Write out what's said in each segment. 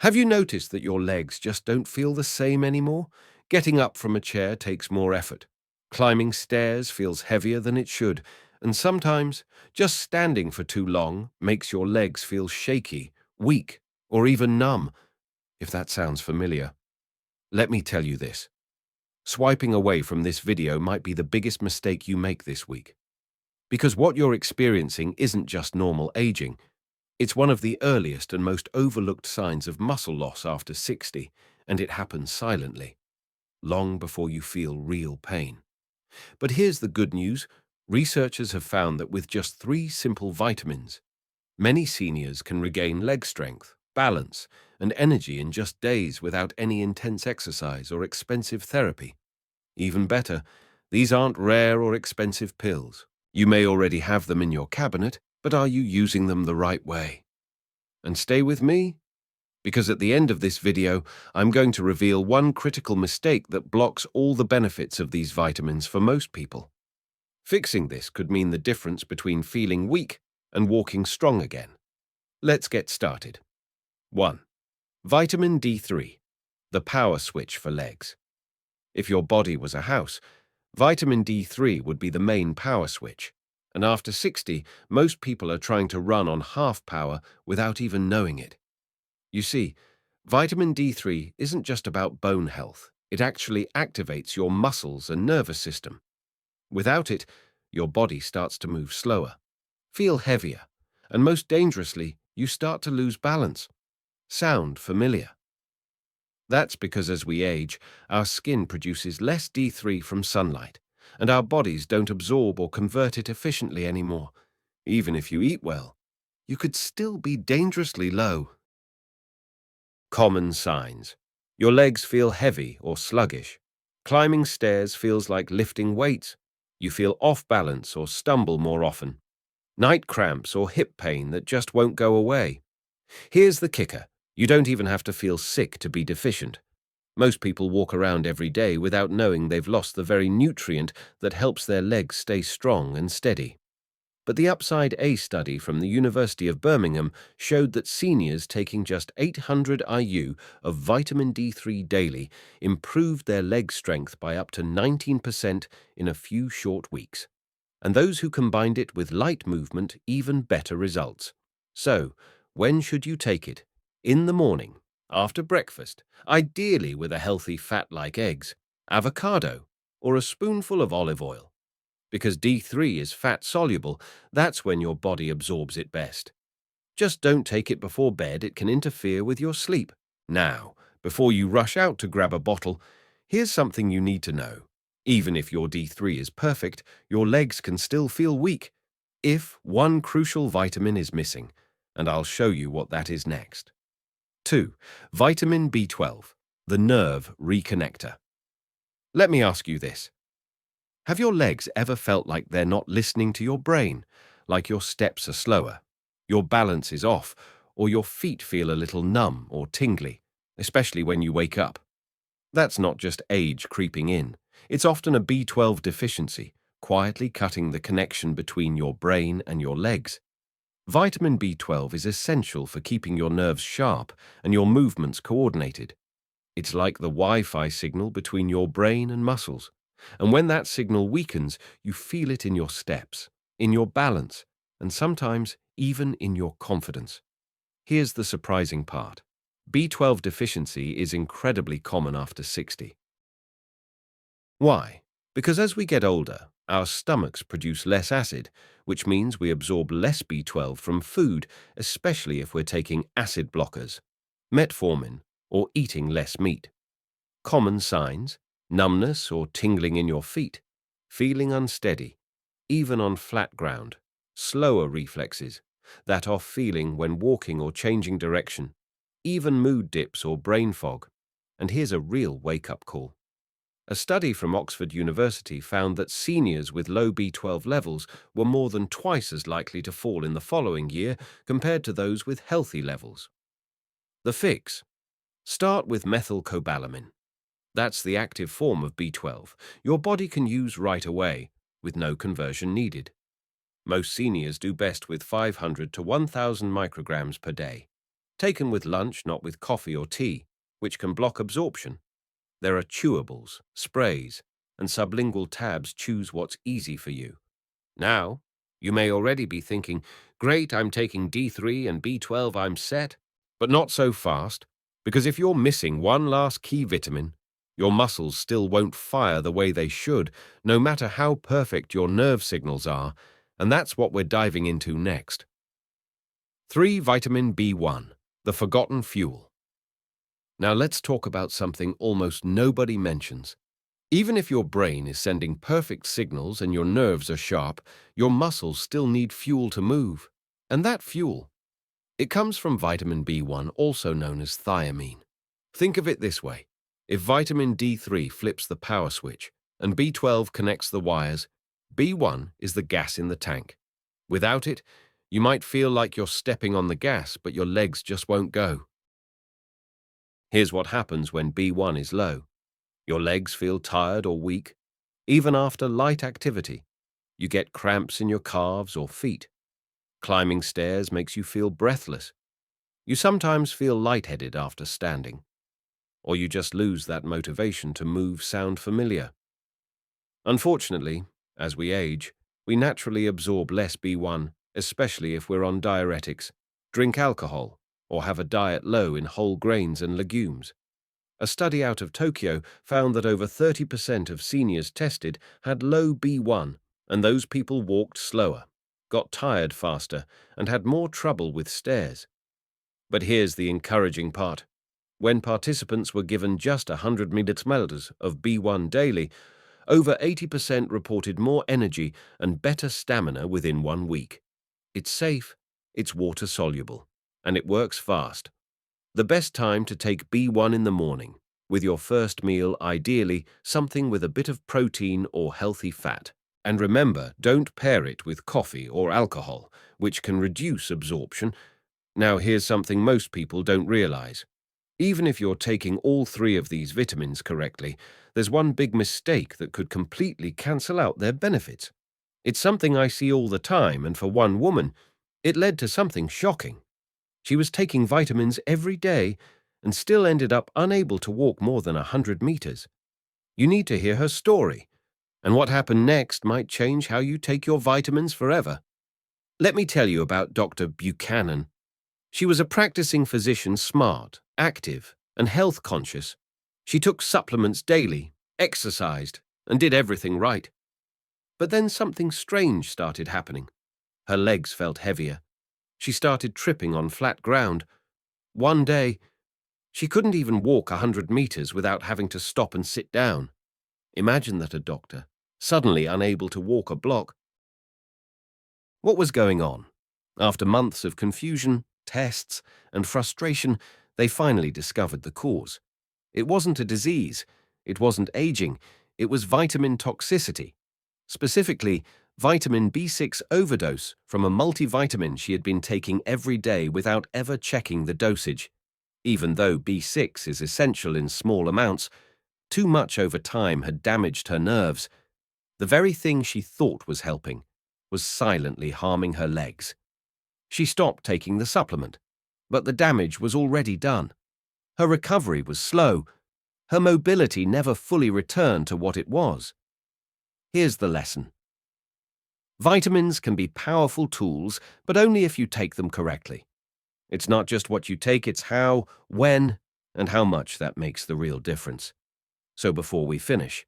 Have you noticed that your legs just don't feel the same anymore? Getting up from a chair takes more effort. Climbing stairs feels heavier than it should, and sometimes just standing for too long makes your legs feel shaky, weak, or even numb, if that sounds familiar. Let me tell you this. Swiping away from this video might be the biggest mistake you make this week. Because what you're experiencing isn't just normal aging. It's one of the earliest and most overlooked signs of muscle loss after 60, and it happens silently, long before you feel real pain. But here's the good news. Researchers have found that with just 3 simple vitamins, many seniors can regain leg strength, balance, and energy in just days without any intense exercise or expensive therapy. Even better, these aren't rare or expensive pills. You may already have them in your cabinet, but are you using them the right way? And stay with me, because at the end of this video, I'm going to reveal one critical mistake that blocks all the benefits of these vitamins for most people. Fixing this could mean the difference between feeling weak and walking strong again. Let's get started. 1. Vitamin D3, the power switch for legs. If your body was a house, vitamin D3 would be the main power switch. And after 60, most people are trying to run on half power without even knowing it. You see, vitamin D3 isn't just about bone health. It actually activates your muscles and nervous system. Without it, your body starts to move slower, feel heavier, and most dangerously, you start to lose balance. Sound familiar? That's because as we age, our skin produces less D3 from sunlight, and our bodies don't absorb or convert it efficiently anymore. Even if you eat well, you could still be dangerously low. Common signs. Your legs feel heavy or sluggish. Climbing stairs feels like lifting weights. You feel off balance or stumble more often. Night cramps or hip pain that just won't go away. Here's the kicker. You don't even have to feel sick to be deficient. Most people walk around every day without knowing they've lost the very nutrient that helps their legs stay strong and steady. But the Upside A study from the University of Birmingham showed that seniors taking just 800 IU of vitamin D3 daily improved their leg strength by up to 19% in a few short weeks. And those who combined it with light movement, even better results. So, when should you take it? In the morning, after breakfast, ideally with a healthy fat like eggs, avocado, or a spoonful of olive oil. Because D3 is fat-soluble, that's when your body absorbs it best. Just don't take it before bed, it can interfere with your sleep. Now, before you rush out to grab a bottle, here's something you need to know. Even if your D3 is perfect, your legs can still feel weak if one crucial vitamin is missing, and I'll show you what that is next. 2. Vitamin B12, the nerve reconnector. Let me ask you this. Have your legs ever felt like they're not listening to your brain, like your steps are slower, your balance is off, or your feet feel a little numb or tingly, especially when you wake up? That's not just age creeping in. It's often a B12 deficiency, quietly cutting the connection between your brain and your legs. Vitamin B12 is essential for keeping your nerves sharp and your movements coordinated. It's like the Wi-Fi signal between your brain and muscles. And when that signal weakens, you feel it in your steps, in your balance, and sometimes even in your confidence. Here's the surprising part. B12 deficiency is incredibly common after 60. Why? Because as we get older, our stomachs produce less acid, which means we absorb less B12 from food, especially if we're taking acid blockers, metformin, or eating less meat. Common signs: numbness or tingling in your feet, feeling unsteady, even on flat ground, slower reflexes, that off feeling when walking or changing direction, even mood dips or brain fog. And here's a real wake-up call. A study from Oxford University found that seniors with low B12 levels were more than twice as likely to fall in the following year compared to those with healthy levels. The fix: start with methylcobalamin. That's the active form of B12 your body can use right away, with no conversion needed. Most seniors do best with 500 to 1,000 micrograms per day. taken with lunch, not with coffee or tea, which can block absorption. There are chewables, sprays, and sublingual tabs. Choose what's easy for you. Now, you may already be thinking, great, I'm taking D3 and B12, I'm set. But not so fast, because if you're missing one last key vitamin, your muscles still won't fire the way they should, no matter how perfect your nerve signals are, and that's what we're diving into next. 3. Vitamin B1, the forgotten fuel. Now let's talk about something almost nobody mentions. Even if your brain is sending perfect signals and your nerves are sharp, your muscles still need fuel to move. And that fuel, it comes from vitamin B1, also known as thiamine. Think of it this way. If vitamin D3 flips the power switch and B12 connects the wires, B1 is the gas in the tank. Without it, you might feel like you're stepping on the gas, but your legs just won't go. Here's what happens when B1 is low. Your legs feel tired or weak. Even after light activity, you get cramps in your calves or feet. Climbing stairs makes you feel breathless. You sometimes feel lightheaded after standing. Or you just lose that motivation to move. Sound familiar? Unfortunately, as we age, we naturally absorb less B1, especially if we're on diuretics, drink alcohol, or have a diet low in whole grains and legumes. A study out of Tokyo found that over 30% of seniors tested had low B1, and those people walked slower, got tired faster, and had more trouble with stairs. But here's the encouraging part. When participants were given just 100 milliliters of B1 daily, over 80% reported more energy and better stamina within 1 week. It's safe, it's water-soluble, and it works fast. The best time to take B1 in the morning, with your first meal, ideally something with a bit of protein or healthy fat. And remember, don't pair it with coffee or alcohol, which can reduce absorption. Now here's something most people don't realize. Even if you're taking all 3 of these vitamins correctly, there's one big mistake that could completely cancel out their benefits. It's something I see all the time, and for one woman, it led to something shocking. She was taking vitamins every day and still ended up unable to walk more than 100 meters. You need to hear her story, and what happened next might change how you take your vitamins forever. Let me tell you about Dr. Buchanan. She was a practicing physician, smart, active, and health conscious. She took supplements daily, exercised, and did everything right. But then something strange started happening. Her legs felt heavier. She started tripping on flat ground. One day, she couldn't even walk 100 meters without having to stop and sit down. Imagine that, a doctor, suddenly unable to walk a block. What was going on? After months of confusion, tests, and frustration, they finally discovered the cause. It wasn't a disease. It wasn't aging. It was vitamin toxicity. Specifically, vitamin B6 overdose from a multivitamin she had been taking every day without ever checking the dosage. Even though B6 is essential in small amounts, too much over time had damaged her nerves. The very thing she thought was helping was silently harming her legs. She stopped taking the supplement, but the damage was already done. Her recovery was slow. Her mobility never fully returned to what it was. Here's the lesson. Vitamins can be powerful tools, but only if you take them correctly. It's not just what you take, it's how, when, and how much that makes the real difference. So before we finish,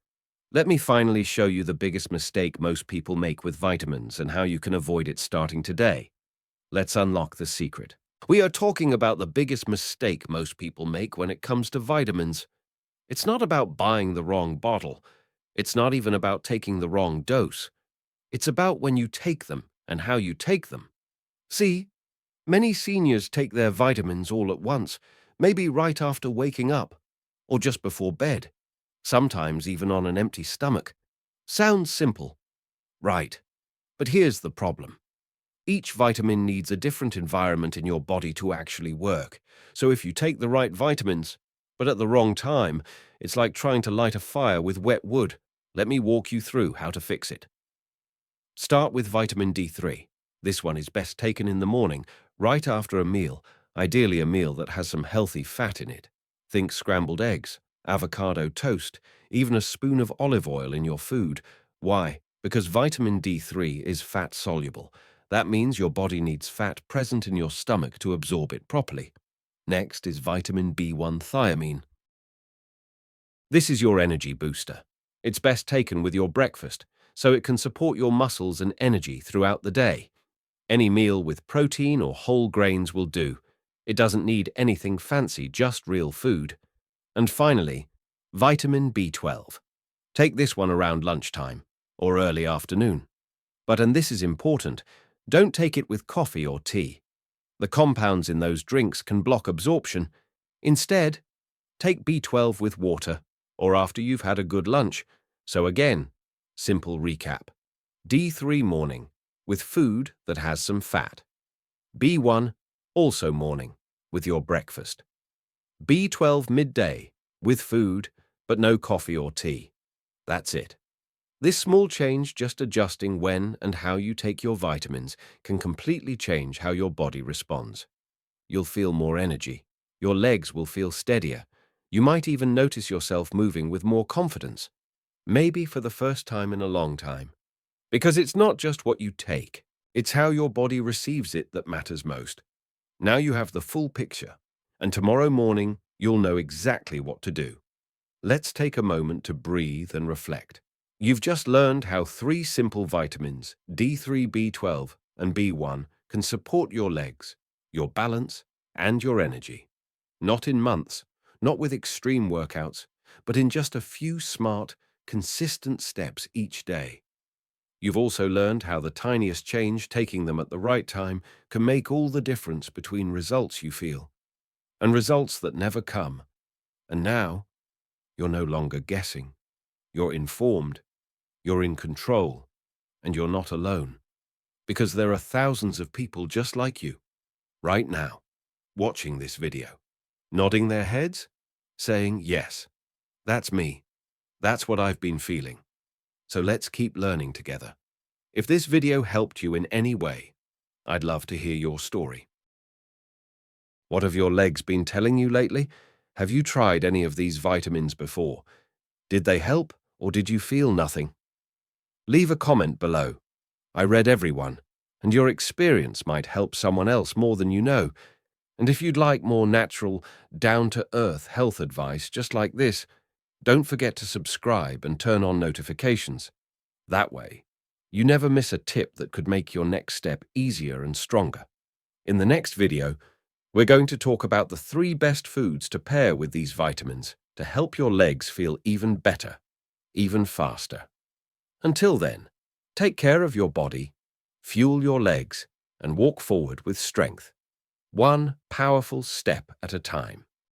let me finally show you the biggest mistake most people make with vitamins and how you can avoid it starting today. Let's unlock the secret. We are talking about the biggest mistake most people make when it comes to vitamins. It's not about buying the wrong bottle. It's not even about taking the wrong dose. It's about when you take them and how you take them. See, many seniors take their vitamins all at once, maybe right after waking up, or just before bed, sometimes even on an empty stomach. Sounds simple, right? But here's the problem. Each vitamin needs a different environment in your body to actually work. So if you take the right vitamins, but at the wrong time, it's like trying to light a fire with wet wood. Let me walk you through how to fix it. Start with vitamin D3. This one is best taken in the morning, right after a meal, Ideally a meal that has some healthy fat in it. Think scrambled eggs, avocado toast, even a spoon of olive oil in your food. Why? Because vitamin D3 is fat soluble. That means your body needs fat present in your stomach to absorb it properly. Next is vitamin B1 thiamine. This is your energy booster. It's best taken with your breakfast, so it can support your muscles and energy throughout the day. Any meal with protein or whole grains will do. It doesn't need anything fancy, just real food. And finally, vitamin B12. Take this one around lunchtime or early afternoon. But, and this is important, don't take it with coffee or tea. The compounds in those drinks can block absorption. Instead, take B12 with water or after you've had a good lunch. So again, simple recap. D3 morning, with food that has some fat. B1, also morning, with your breakfast. B12 midday, with food, but no coffee or tea. That's it. This small change, just adjusting when and how you take your vitamins, can completely change how your body responds. You'll feel more energy. Your legs will feel steadier. You might even notice yourself moving with more confidence. Maybe for the first time in a long time. Because it's not just what you take, it's how your body receives it that matters most. Now you have the full picture, and tomorrow morning you'll know exactly what to do. Let's take a moment to breathe and reflect. You've just learned how 3 simple vitamins, D3, B12, and B1, can support your legs, your balance, and your energy. Not in months, not with extreme workouts, but in just a few smart, consistent steps each day. You've also learned how the tiniest change, taking them at the right time, can make all the difference between results you feel and results that never come. And now, you're no longer guessing. You're informed, you're in control, and you're not alone. Because there are thousands of people just like you, right now, watching this video, nodding their heads, saying, yes, that's me. That's what I've been feeling. So let's keep learning together. If this video helped you in any way, I'd love to hear your story. What have your legs been telling you lately? Have you tried any of these vitamins before? Did they help, or did you feel nothing? Leave a comment below. I read everyone, and your experience might help someone else more than you know. And if you'd like more natural, down-to-earth health advice just like this, don't forget to subscribe and turn on notifications. That way, you never miss a tip that could make your next step easier and stronger. In the next video, we're going to talk about the 3 best foods to pair with these vitamins to help your legs feel even better, even faster. Until then, take care of your body, fuel your legs, and walk forward with strength, one powerful step at a time.